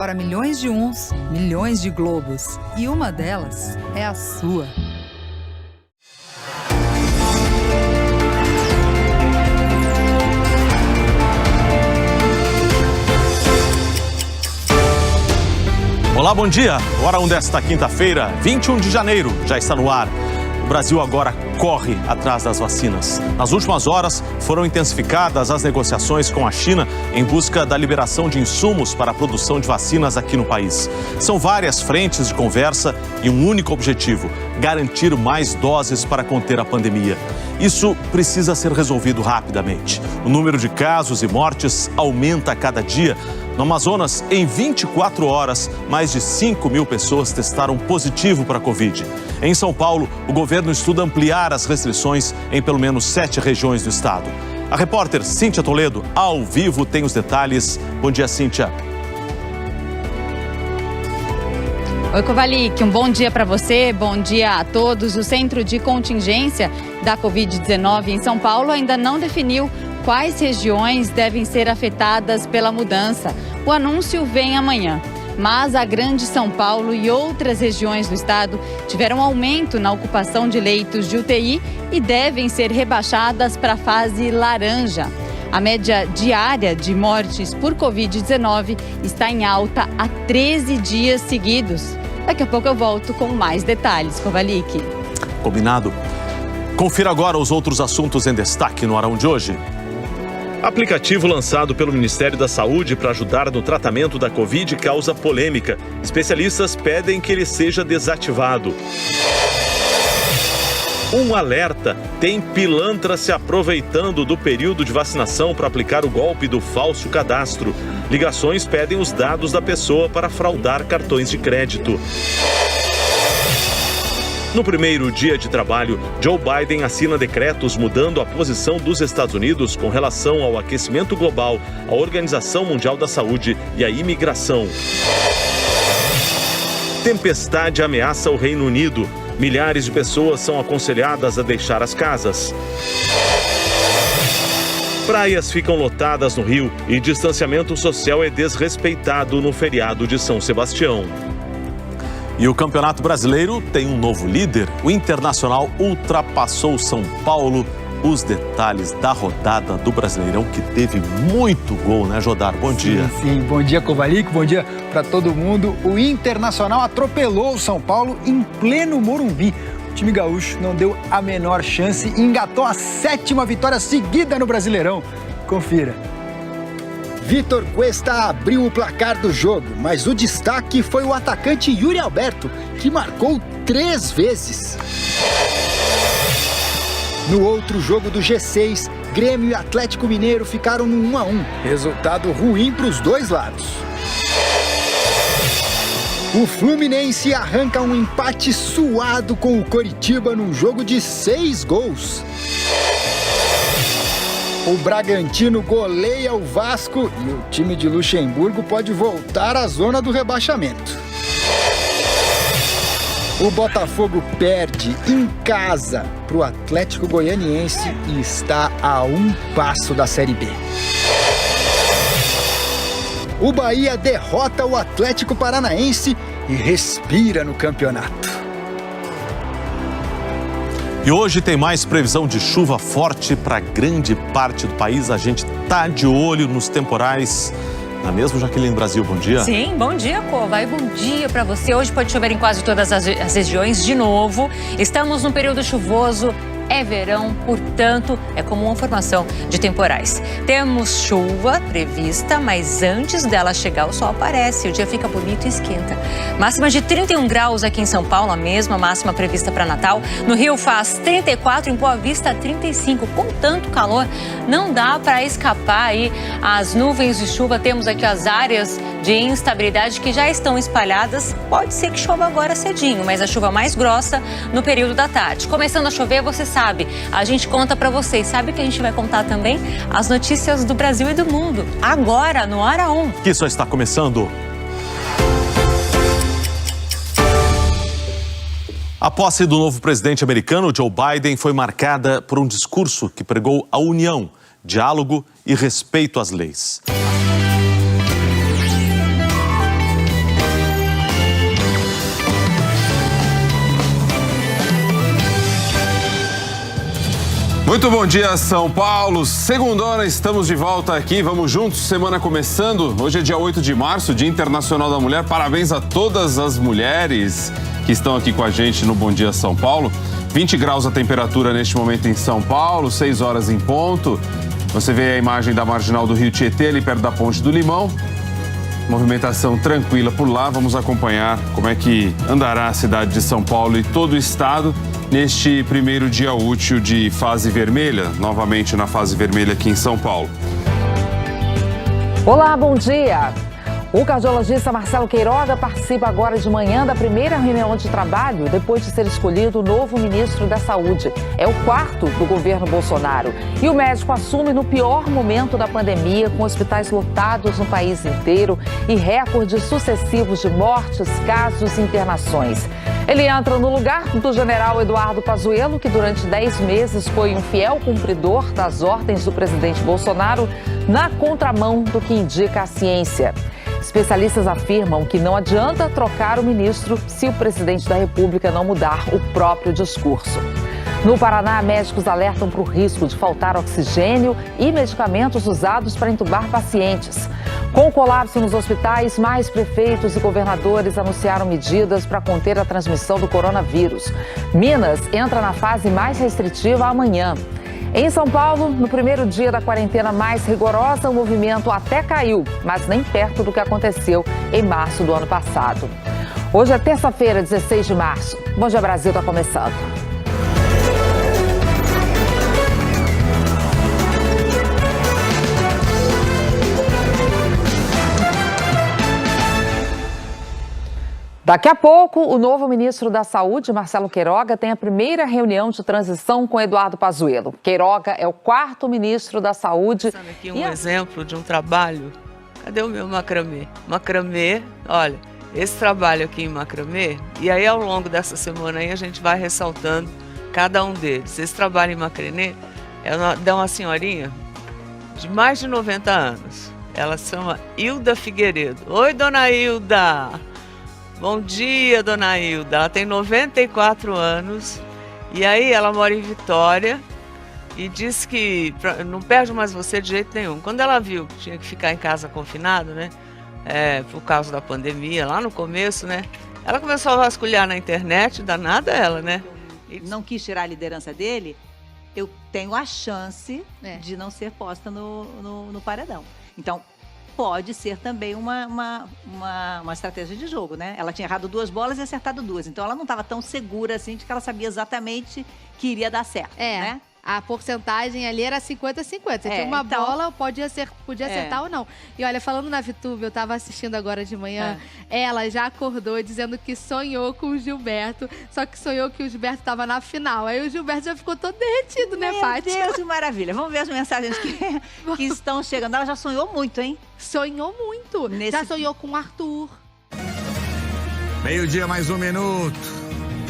Para milhões de uns, milhões de globos. E uma delas é a sua. Olá, bom dia. Hora 1 desta quinta-feira, 21 de janeiro, já está no ar. O Brasil agora corre atrás das vacinas. Nas últimas horas, foram intensificadas as negociações com a China em busca da liberação de insumos para a produção de vacinas aqui no país. São várias frentes de conversa e um único objetivo: garantir mais doses para conter a pandemia. Isso precisa ser resolvido rapidamente. O número de casos e mortes aumenta a cada dia. No Amazonas, em 24 horas, mais de 5.000 pessoas testaram positivo para a Covid. Em São Paulo, o governo estuda ampliar as restrições em pelo menos 7 regiões do estado. A repórter Cíntia Toledo, ao vivo, tem os detalhes. Bom dia, Cíntia. Oi, Kovalik, um bom dia para você, bom dia a todos. O Centro de Contingência da Covid-19 em São Paulo ainda não definiu quais regiões devem ser afetadas pela mudança. O anúncio vem amanhã. Mas a Grande São Paulo e outras regiões do estado tiveram aumento na ocupação de leitos de UTI e devem ser rebaixadas para a fase laranja. A média diária de mortes por Covid-19 está em alta há 13 dias seguidos. Daqui a pouco eu volto com mais detalhes, Kovalik. Combinado. Confira agora os outros assuntos em destaque no Arão de hoje. Aplicativo lançado pelo Ministério da Saúde para ajudar no tratamento da Covid causa polêmica. Especialistas pedem que ele seja desativado. Um alerta: tem pilantra se aproveitando do período de vacinação para aplicar o golpe do falso cadastro. Ligações pedem os dados da pessoa para fraudar cartões de crédito. No primeiro dia de trabalho, Joe Biden assina decretos mudando a posição dos Estados Unidos com relação ao aquecimento global, a Organização Mundial da Saúde e a imigração. Tempestade ameaça o Reino Unido. Milhares de pessoas são aconselhadas a deixar as casas. Praias ficam lotadas no Rio e distanciamento social é desrespeitado no feriado de São Sebastião. E o Campeonato Brasileiro tem um novo líder. O Internacional ultrapassou o São Paulo. Os detalhes da rodada do Brasileirão, que teve muito gol, né, Jodar? Bom dia. Sim, bom dia, Kovalik, bom dia para todo mundo. O Internacional atropelou o São Paulo em pleno Morumbi. O time gaúcho não deu a menor chance e engatou a 7ª vitória seguida no Brasileirão. Confira. Vitor Cuesta abriu o placar do jogo, mas o destaque foi o atacante Yuri Alberto, que marcou 3 vezes. No outro jogo do G6, Grêmio e Atlético Mineiro ficaram no 1-1. Resultado ruim para os dois lados. O Fluminense arranca um empate suado com o Coritiba num jogo de 6 gols. O Bragantino goleia o Vasco e o time de Luxemburgo pode voltar à zona do rebaixamento. O Botafogo perde em casa para o Atlético Goianiense e está a 1 passo da Série B. O Bahia derrota o Atlético Paranaense e respira no campeonato. E hoje tem mais previsão de chuva forte para grande parte do país. A gente tá de olho nos temporais. Não é mesmo, Jaqueline Brasil? Bom dia. Sim, bom dia, Cova. E bom dia para você. Hoje pode chover em quase todas as regiões de novo. Estamos num período chuvoso. É verão, portanto, é comum a formação de temporais. Temos chuva prevista, mas antes dela chegar, o sol aparece, o dia fica bonito e esquenta. Máxima de 31 graus aqui em São Paulo, a mesma máxima prevista para Natal. No Rio faz 34, em Boa Vista 35. Com tanto calor, não dá para escapar aí as nuvens de chuva. Temos aqui as áreas de instabilidade que já estão espalhadas. Pode ser que chova agora cedinho, mas a chuva mais grossa no período da tarde. Começando a chover, você sabe, a gente conta para vocês. Sabe que a gente vai contar também as notícias do Brasil e do mundo, agora no Hora 1. Que só está começando. A posse do novo presidente americano, Joe Biden, foi marcada por um discurso que pregou a união, diálogo e respeito às leis. Muito bom dia, São Paulo. Segundona, estamos de volta aqui. Vamos juntos, semana começando. Hoje é dia 8 de março, Dia Internacional da Mulher. Parabéns a todas as mulheres que estão aqui com a gente no Bom Dia São Paulo. 20 graus a temperatura neste momento em São Paulo, 6 horas em ponto. Você vê a imagem da marginal do Rio Tietê, ali perto da Ponte do Limão. Movimentação tranquila por lá. Vamos acompanhar como é que andará a cidade de São Paulo e todo o estado neste primeiro dia útil de fase vermelha, novamente na fase vermelha aqui em São Paulo. Olá, bom dia! O cardiologista Marcelo Queiroga participa agora de manhã da primeira reunião de trabalho depois de ser escolhido o novo ministro da Saúde. É o 4º do governo Bolsonaro. E o médico assume no pior momento da pandemia, com hospitais lotados no país inteiro e recordes sucessivos de mortes, casos e internações. Ele entra no lugar do general Eduardo Pazuello, que durante 10 meses foi um fiel cumpridor das ordens do presidente Bolsonaro, na contramão do que indica a ciência. Especialistas afirmam que não adianta trocar o ministro se o presidente da República não mudar o próprio discurso. No Paraná, médicos alertam para o risco de faltar oxigênio e medicamentos usados para entubar pacientes. Com o colapso nos hospitais, mais prefeitos e governadores anunciaram medidas para conter a transmissão do coronavírus. Minas entra na fase mais restritiva amanhã. Em São Paulo, no primeiro dia da quarentena mais rigorosa, o movimento até caiu, mas nem perto do que aconteceu em março do ano passado. Hoje é terça-feira, 16 de março. Bom Dia Brasil está começando. Daqui a pouco, o novo ministro da Saúde, Marcelo Queiroga, tem a primeira reunião de transição com Eduardo Pazuello. Queiroga é o 4º ministro da Saúde. Passando aqui um exemplo de um trabalho. Cadê o meu macramê? Macramê, olha, esse trabalho aqui em macramê, e aí ao longo dessa semana aí a gente vai ressaltando cada um deles. Esse trabalho em macramê é de uma senhorinha de mais de 90 anos. Ela se chama Hilda Figueiredo. Oi, dona Hilda! Bom dia, dona Hilda. Ela tem 94 anos e aí ela mora em Vitória e diz que não perde mais você de jeito nenhum. Quando ela viu que tinha que ficar em casa confinado, né, por causa da pandemia, lá no começo, né, ela começou a vasculhar na internet, danada ela, né? Não quis tirar a liderança dele, eu tenho a chance de não ser posta no paredão. Então, pode ser também uma estratégia de jogo, né? Ela tinha errado 2 bolas e acertado 2. Então, ela não estava tão segura assim de que ela sabia exatamente que iria dar certo, né? A porcentagem ali era 50-50. Você tinha uma bola, podia acertar ou não. E olha, falando na ViTube, eu estava assistindo agora de manhã, ela já acordou dizendo que sonhou com o Gilberto, só que sonhou que o Gilberto estava na final. Aí o Gilberto já ficou todo derretido, né, Fátima? Meu Deus, que maravilha. Vamos ver as mensagens que estão chegando. Ela já sonhou muito, hein? Sonhou muito. Já sonhou com o Arthur. Meio-dia, mais 1 minuto.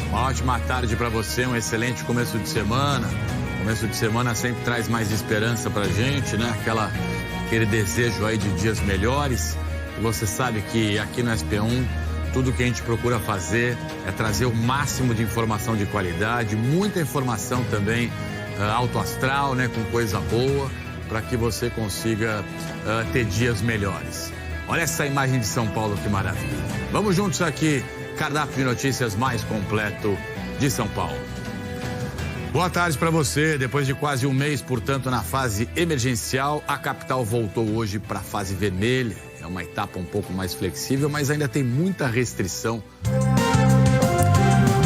Uma ótima tarde para você, um excelente começo de semana. Começo de semana sempre traz mais esperança pra gente, né? Aquele desejo aí de dias melhores. E você sabe que aqui no SP1, tudo que a gente procura fazer é trazer o máximo de informação de qualidade, muita informação também alto astral, né? Com coisa boa, para que você consiga ter dias melhores. Olha essa imagem de São Paulo, que maravilha. Vamos juntos aqui, cardápio de notícias mais completo de São Paulo. Boa tarde para você. Depois de quase um mês, portanto, na fase emergencial, a capital voltou hoje para a fase vermelha. É uma etapa um pouco mais flexível, mas ainda tem muita restrição.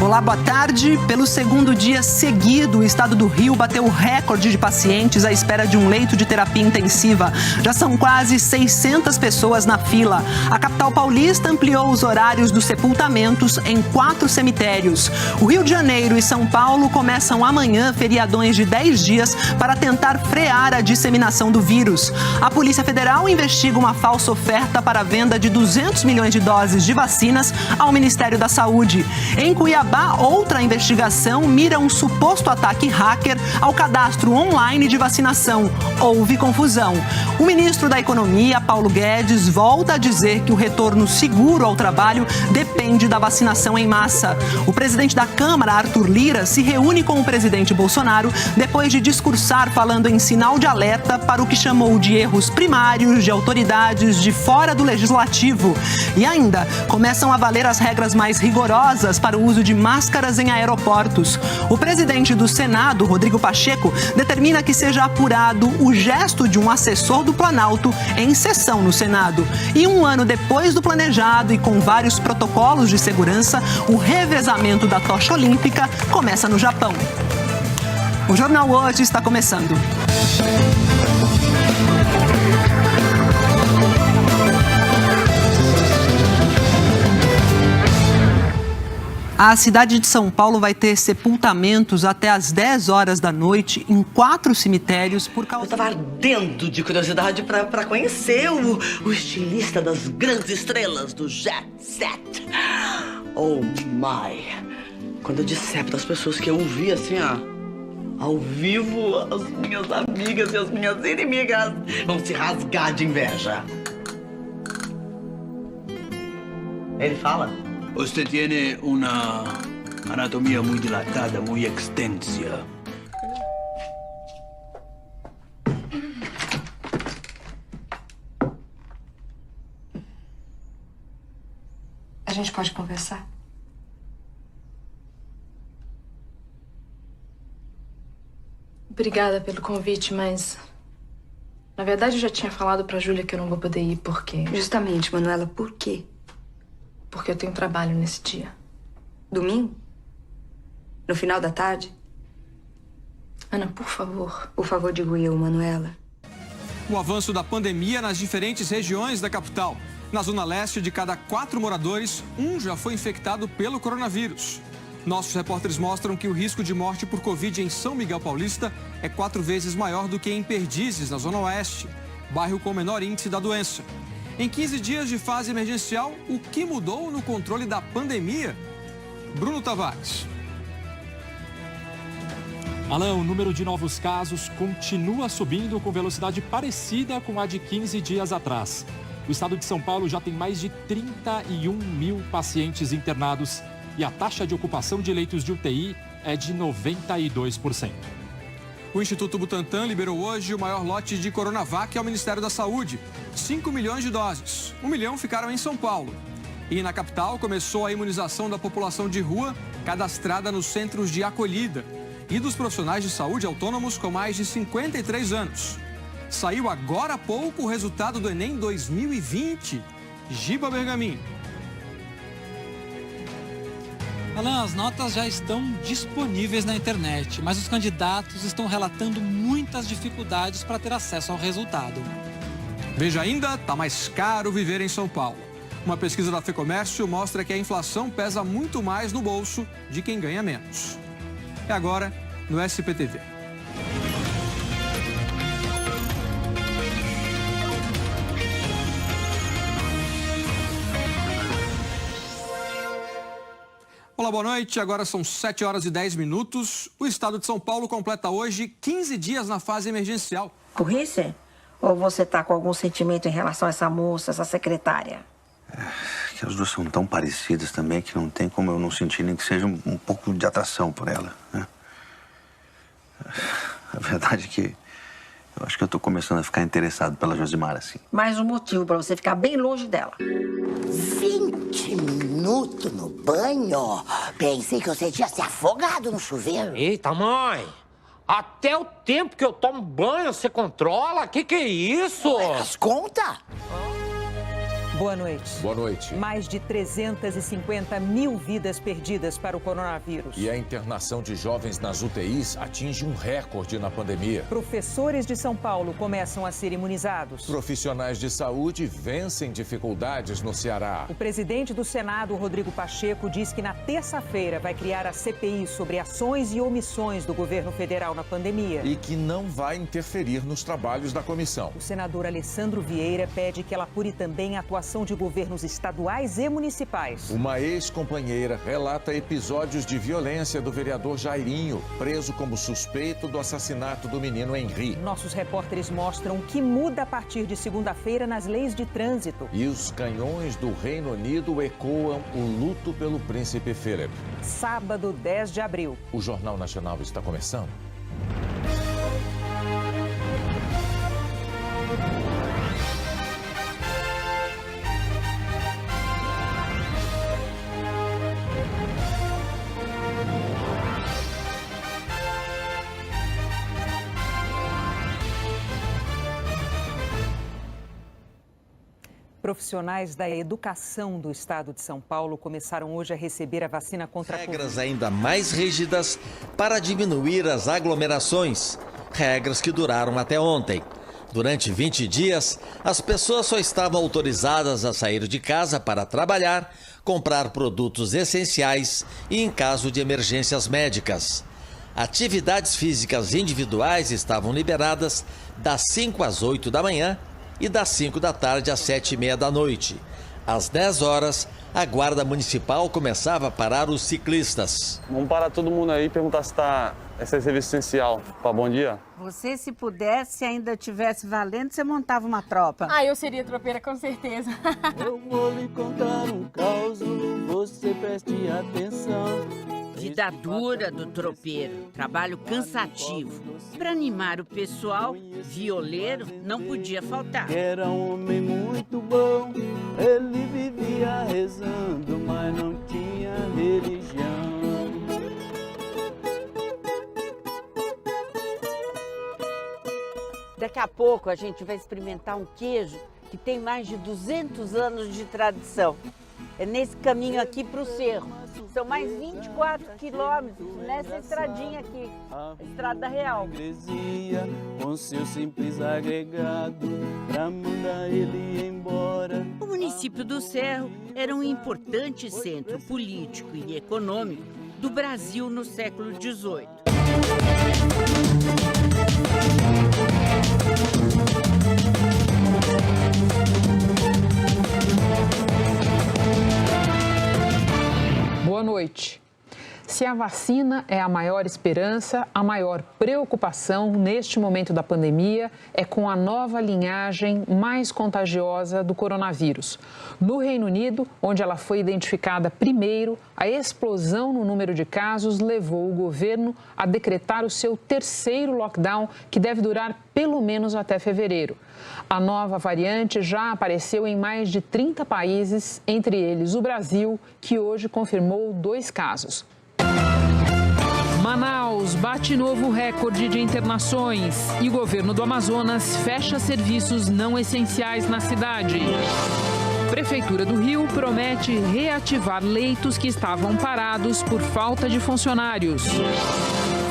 Olá, boa tarde. Pelo segundo dia seguido, o estado do Rio bateu o recorde de pacientes à espera de um leito de terapia intensiva. Já são quase 600 pessoas na fila. A capital paulista ampliou os horários dos sepultamentos em 4 cemitérios. O Rio de Janeiro e São Paulo começam amanhã feriadões de 10 dias para tentar frear a disseminação do vírus. A Polícia Federal investiga uma falsa oferta para a venda de 200 milhões de doses de vacinas ao Ministério da Saúde. Em Cuiabá, Cuiabá, outra investigação mira um suposto ataque hacker ao cadastro online de vacinação. Houve confusão. O ministro da Economia, Paulo Guedes, volta a dizer que o retorno seguro ao trabalho depende da vacinação em massa. O presidente da Câmara, Arthur Lira, se reúne com o presidente Bolsonaro depois de discursar falando em sinal de alerta para o que chamou de erros primários de autoridades de fora do legislativo. E ainda começam a valer as regras mais rigorosas para o uso de máscaras em aeroportos. O presidente do Senado, Rodrigo Pacheco, determina que seja apurado o gesto de um assessor do Planalto em sessão no Senado. E um ano depois do planejado e com vários protocolos de segurança, o revezamento da tocha olímpica começa no Japão. O Jornal Hoje está começando. A cidade de São Paulo vai ter sepultamentos até às 10 horas da noite em 4 cemitérios por causa... Eu estava ardendo de curiosidade para conhecer o estilista das grandes estrelas do Jet Set. Oh my! Quando eu disser para as pessoas que eu ouvi assim, ao vivo, as minhas amigas e as minhas inimigas vão se rasgar de inveja. Ele fala... Usted tiene una anatomía muy dilatada, muy extensa. A gente pode conversar? Obrigada pelo convite, mas... Na verdade, eu já tinha falado pra Júlia que eu não vou poder ir, porque... Justamente, Manuela, por quê? Porque eu tenho trabalho nesse dia. Domingo? No final da tarde? Ana, por favor. Por favor, digo eu, Manuela. O avanço da pandemia nas diferentes regiões da capital. Na Zona Leste, de cada 4 moradores, um já foi infectado pelo coronavírus. Nossos repórteres mostram que o risco de morte por Covid em São Miguel Paulista é 4 vezes maior do que em Perdizes, na Zona Oeste, bairro com menor índice da doença. Em 15 dias de fase emergencial, o que mudou no controle da pandemia? Bruno Tavares. Alain, o número de novos casos continua subindo com velocidade parecida com a de 15 dias atrás. O estado de São Paulo já tem mais de 31 mil pacientes internados e a taxa de ocupação de leitos de UTI é de 92%. O Instituto Butantan liberou hoje o maior lote de Coronavac ao Ministério da Saúde. 5 milhões de doses. 1 milhão ficaram em São Paulo. E na capital começou a imunização da população de rua cadastrada nos centros de acolhida e dos profissionais de saúde autônomos com mais de 53 anos. Saiu agora há pouco o resultado do Enem 2020. Giba Bergamin. Alain, as notas já estão disponíveis na internet, mas os candidatos estão relatando muitas dificuldades para ter acesso ao resultado. Veja ainda, está mais caro viver em São Paulo. Uma pesquisa da FEComércio mostra que a inflação pesa muito mais no bolso de quem ganha menos. É agora no SPTV. Olá, boa noite. Agora são 7 horas e 10 minutos. O estado de São Paulo completa hoje 15 dias na fase emergencial. Burrice? Ou você está com algum sentimento em relação a essa moça, essa secretária? Que as duas são tão parecidas também que não tem como eu não sentir nem que seja um pouco de atração por ela, né? A verdade é que eu acho que eu tô começando a ficar interessado pela Josimar, assim. Mais um motivo para você ficar bem longe dela. 20 minutos no banho? Pensei que você tinha se afogado no chuveiro. Eita, mãe! Até o tempo que eu tomo banho você controla? Que é isso? Mas conta! Boa noite. Boa noite. Mais de 350 mil vidas perdidas para o coronavírus. E a internação de jovens nas UTIs atinge um recorde na pandemia. Professores de São Paulo começam a ser imunizados. Profissionais de saúde vencem dificuldades no Ceará. O presidente do Senado, Rodrigo Pacheco, diz que na terça-feira vai criar a CPI sobre ações e omissões do governo federal na pandemia. E que não vai interferir nos trabalhos da comissão. O senador Alessandro Vieira pede que ela apure também a atuação atuação de governos estaduais e municipais. Uma ex-companheira relata episódios de violência do vereador Jairinho, preso como suspeito do assassinato do menino Henri. Nossos repórteres mostram o que muda a partir de segunda-feira nas leis de trânsito. E os canhões do Reino Unido ecoam o luto pelo príncipe Philip. Sábado, 10 de abril. O Jornal Nacional está começando. Profissionais da educação do estado de São Paulo começaram hoje a receber a vacina contra a Covid. Regras ainda mais rígidas para diminuir as aglomerações. Regras que duraram até ontem. Durante 20 dias, as pessoas só estavam autorizadas a sair de casa para trabalhar, comprar produtos essenciais e em caso de emergências médicas. Atividades físicas individuais estavam liberadas das 5 às 8 da manhã e das 5 da tarde às 7h30 da noite. Às 10 horas, a Guarda Municipal começava a parar os ciclistas. Vamos parar todo mundo aí e perguntar se esse é serviço essencial. Bom dia. Você, se pudesse, se ainda tivesse valendo, você montava uma tropa. Ah, eu seria tropeira, com certeza. Eu vou lhe contar um caos, você preste atenção. Vida dura do tropeiro, trabalho cansativo. Para animar o pessoal, violeiro não podia faltar. Era um homem muito bom, ele vivia rezando, mas não tinha religião. Daqui a pouco a gente vai experimentar um queijo que tem mais de 200 anos de tradição. É nesse caminho aqui para o Cerro. São mais 24 quilômetros nessa estradinha aqui, a Estrada Real. Com seu simples agregado, pra mandar ele embora. O município do Cerro era um importante centro político e econômico do Brasil no século XVIII. Boa noite. Se a vacina é a maior esperança, a maior preocupação neste momento da pandemia é com a nova linhagem mais contagiosa do coronavírus. No Reino Unido, onde ela foi identificada primeiro, a explosão no número de casos levou o governo a decretar o seu terceiro lockdown, que deve durar pelo menos até fevereiro. A nova variante já apareceu em mais de 30 países, entre eles o Brasil, que hoje confirmou 2 casos. Manaus bate novo recorde de internações e o governo do Amazonas fecha serviços não essenciais na cidade. Prefeitura do Rio promete reativar leitos que estavam parados por falta de funcionários.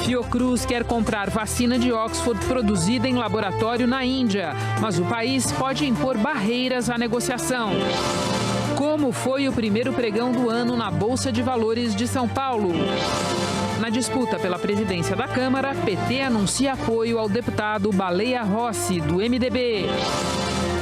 Fiocruz quer comprar vacina de Oxford produzida em laboratório na Índia, mas o país pode impor barreiras à negociação. Como foi o primeiro pregão do ano na Bolsa de Valores de São Paulo? Na disputa pela presidência da Câmara, PT anuncia apoio ao deputado Baleia Rossi, do MDB.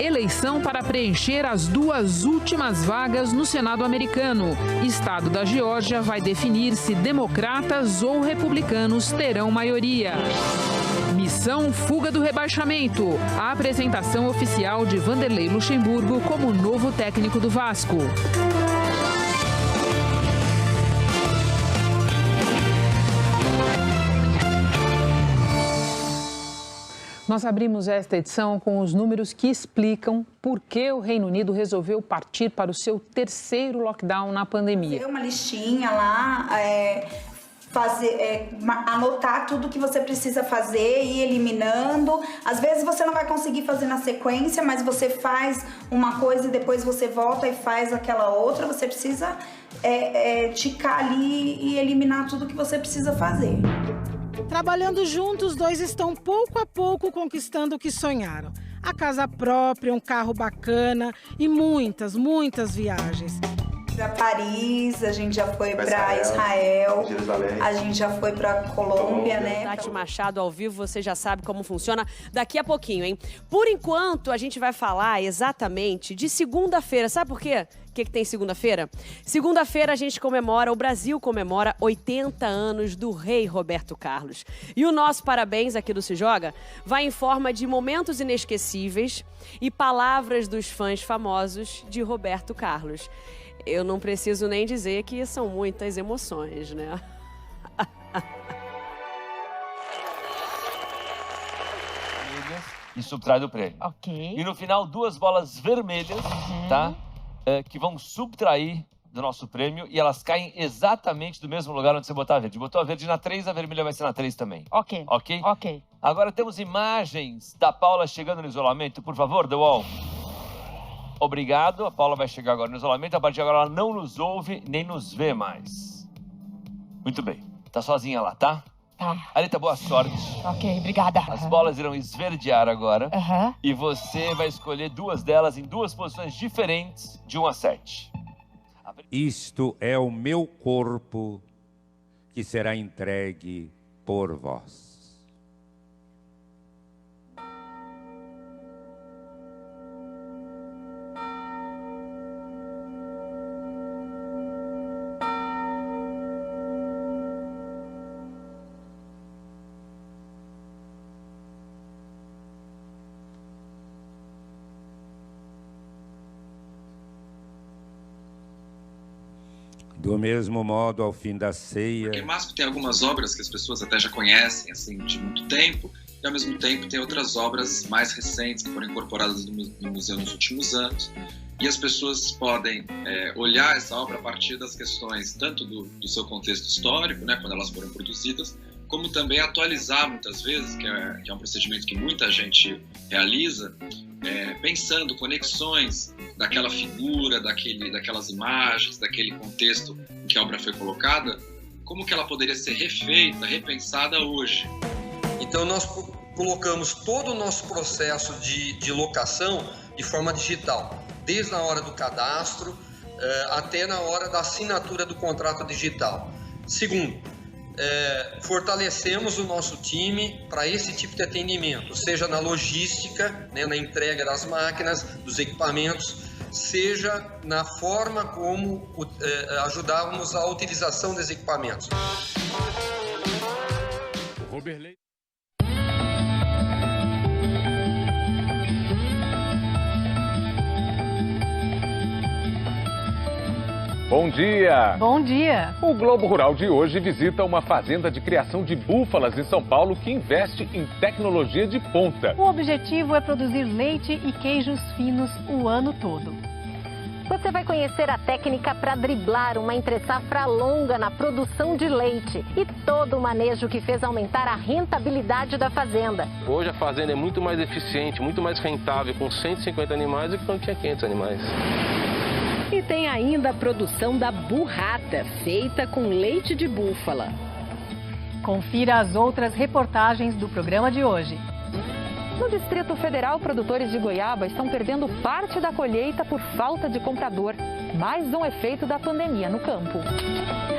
Eleição para preencher as 2 últimas vagas no Senado americano. Estado da Geórgia vai definir se democratas ou republicanos terão maioria. Missão Fuga do Rebaixamento. A apresentação oficial de Vanderlei Luxemburgo como novo técnico do Vasco. Nós abrimos esta edição com os números que explicam por que o Reino Unido resolveu partir para o seu terceiro lockdown na pandemia. Fazer uma listinha lá, anotar tudo que você precisa fazer e ir eliminando. Às vezes você não vai conseguir fazer na sequência, mas você faz uma coisa e depois você volta e faz aquela outra. Você precisa ticar ali e eliminar tudo que você precisa fazer. Trabalhando juntos, os 2 estão pouco a pouco conquistando o que sonharam. A casa própria, um carro bacana e muitas, muitas viagens. Para Paris, a gente já foi para Israel, a gente já foi para Colômbia, né? Tati Machado ao vivo, você já sabe como funciona daqui a pouquinho, hein? Por enquanto, a gente vai falar exatamente de segunda-feira. Sabe por quê? O que tem segunda-feira? Segunda-feira o Brasil comemora 80 anos do rei Roberto Carlos. E o nosso parabéns aqui do Se Joga vai em forma de momentos inesquecíveis e palavras dos fãs famosos de Roberto Carlos. Eu não preciso nem dizer que são muitas emoções, né? E subtrai do prêmio. Ok. E no final, 2 bolas vermelhas, tá? Que vão subtrair do nosso prêmio e elas caem exatamente do mesmo lugar onde você botou a verde. Botou a verde na 3, a vermelha vai ser na 3 também. Ok. Ok? Ok. Agora temos imagens da Paula chegando no isolamento. Por favor, The Wall. Obrigado. A Paula vai chegar agora no isolamento. A partir de agora ela não nos ouve nem nos vê mais. Muito bem. Tá sozinha lá, tá? Tá. Alita, boa sorte. Ok, obrigada. As bolas irão esverdear agora. Aham. E você vai escolher 2 delas em 2 posições diferentes, de 1 a 7. Isto é o meu corpo que será entregue por vós. Do mesmo modo, ao fim da ceia... Porque MASP tem algumas obras que as pessoas até já conhecem, assim, de muito tempo, e ao mesmo tempo tem outras obras mais recentes que foram incorporadas no museu nos últimos anos, e as pessoas podem olhar essa obra a partir das questões tanto do seu contexto histórico, né, quando elas foram produzidas, como também atualizar muitas vezes, que é um procedimento que muita gente realiza, pensando conexões daquela figura, daquelas imagens, daquele contexto em que a obra foi colocada, como que ela poderia ser refeita, repensada hoje. Então nós colocamos todo o nosso processo de locação de forma digital, desde a hora do cadastro até na hora da assinatura do contrato digital. Segundo, fortalecemos o nosso time para esse tipo de atendimento, seja na logística, né, na entrega das máquinas, dos equipamentos, seja na forma como ajudávamos a utilização dos equipamentos. Bom dia! Bom dia! O Globo Rural de hoje visita uma fazenda de criação de búfalas em São Paulo que investe em tecnologia de ponta. O objetivo é produzir leite e queijos finos o ano todo. Você vai conhecer a técnica para driblar uma entre-safra longa na produção de leite e todo o manejo que fez aumentar a rentabilidade da fazenda. Hoje a fazenda é muito mais eficiente, muito mais rentável com 150 animais do que quando tinha 500 animais. E tem ainda a produção da burrata, feita com leite de búfala. Confira as outras reportagens do programa de hoje. No Distrito Federal, produtores de goiaba estão perdendo parte da colheita por falta de comprador. Mais um efeito da pandemia no campo.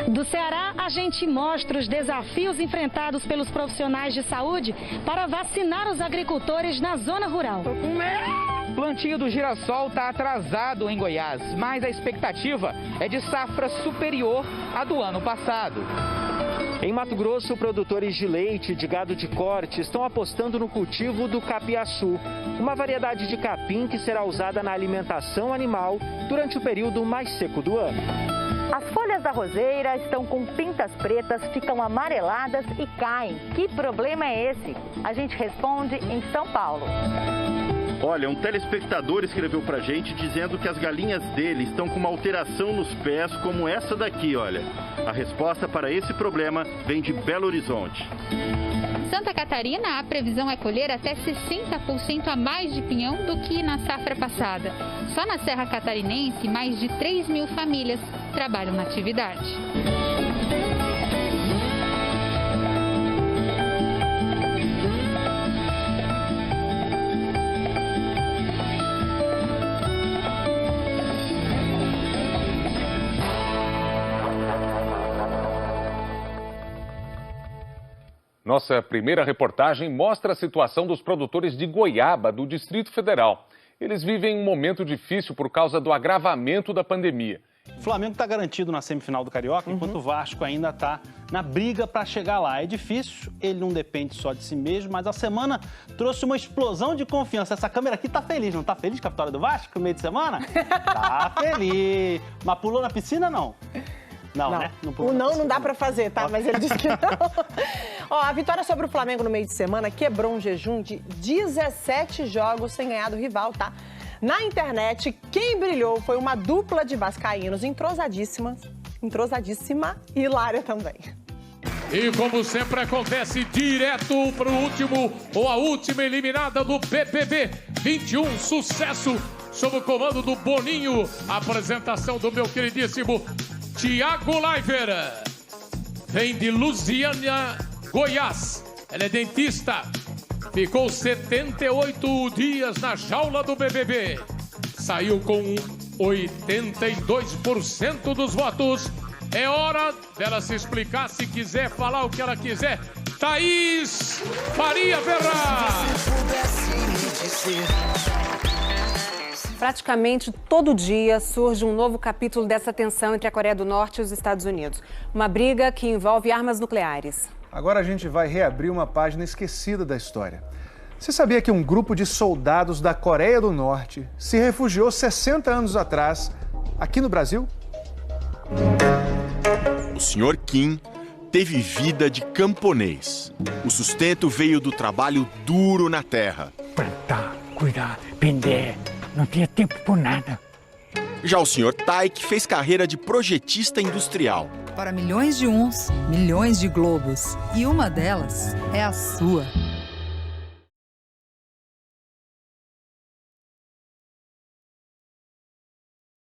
Do Ceará, a gente mostra os desafios enfrentados pelos profissionais de saúde para vacinar os agricultores na zona rural. O plantio do girassol está atrasado em Goiás, mas a expectativa é de safra superior à do ano passado. Em Mato Grosso, produtores de leite e de gado de corte estão apostando no cultivo do capiaçu, uma variedade de capim que será usada na alimentação animal durante o período mais seco do ano. As folhas da roseira estão com pintas pretas, ficam amareladas e caem. Que problema é esse? A gente responde em São Paulo. Olha, um telespectador escreveu pra gente dizendo que as galinhas dele estão com uma alteração nos pés como essa daqui, olha. A resposta para esse problema vem de Belo Horizonte. Em Santa Catarina, a previsão é colher até 60% a mais de pinhão do que na safra passada. Só na Serra Catarinense, mais de 3 mil famílias trabalham na atividade. Nossa primeira reportagem mostra a situação dos produtores de goiaba do Distrito Federal. Eles vivem um momento difícil por causa do agravamento da pandemia. O Flamengo está garantido na semifinal do Carioca, enquanto o Vasco ainda está na briga para chegar lá. É difícil, ele não depende só de si mesmo, mas a semana trouxe uma explosão de confiança. Essa câmera aqui tá feliz, não tá feliz com a vitória do Vasco no meio de semana? Tá feliz. Mas pulou na piscina, não? Não, né? Não dá pra fazer, tá? Mas ele disse que não. Ó, a vitória sobre o Flamengo no meio de semana quebrou um jejum de 17 jogos sem ganhar do rival, tá? Na internet, quem brilhou foi uma dupla de vascaínos entrosadíssima e hilária também. E como sempre acontece, direto para o último ou a última eliminada do BBB 21, sucesso sob o comando do Boninho. A apresentação do meu queridíssimo Thiago Leifert. Vem de Lusiânia, Goiás. Ela é dentista. Ficou 78 dias na jaula do BBB. Saiu com 82% dos votos. É hora dela se explicar, se quiser falar o que ela quiser. Thaís Faria Ferraz. Praticamente todo dia surge um novo capítulo dessa tensão entre a Coreia do Norte e os Estados Unidos. Uma briga que envolve armas nucleares. Agora a gente vai reabrir uma página esquecida da história. Você sabia que um grupo de soldados da Coreia do Norte se refugiou 60 anos atrás aqui no Brasil? O Sr. Kim teve vida de camponês. O sustento veio do trabalho duro na terra. Plantar, cuidar, vender. Não tinha tempo por nada. Já o Sr. Taik fez carreira de projetista industrial. Para milhões de uns, milhões de globos. E uma delas é a sua.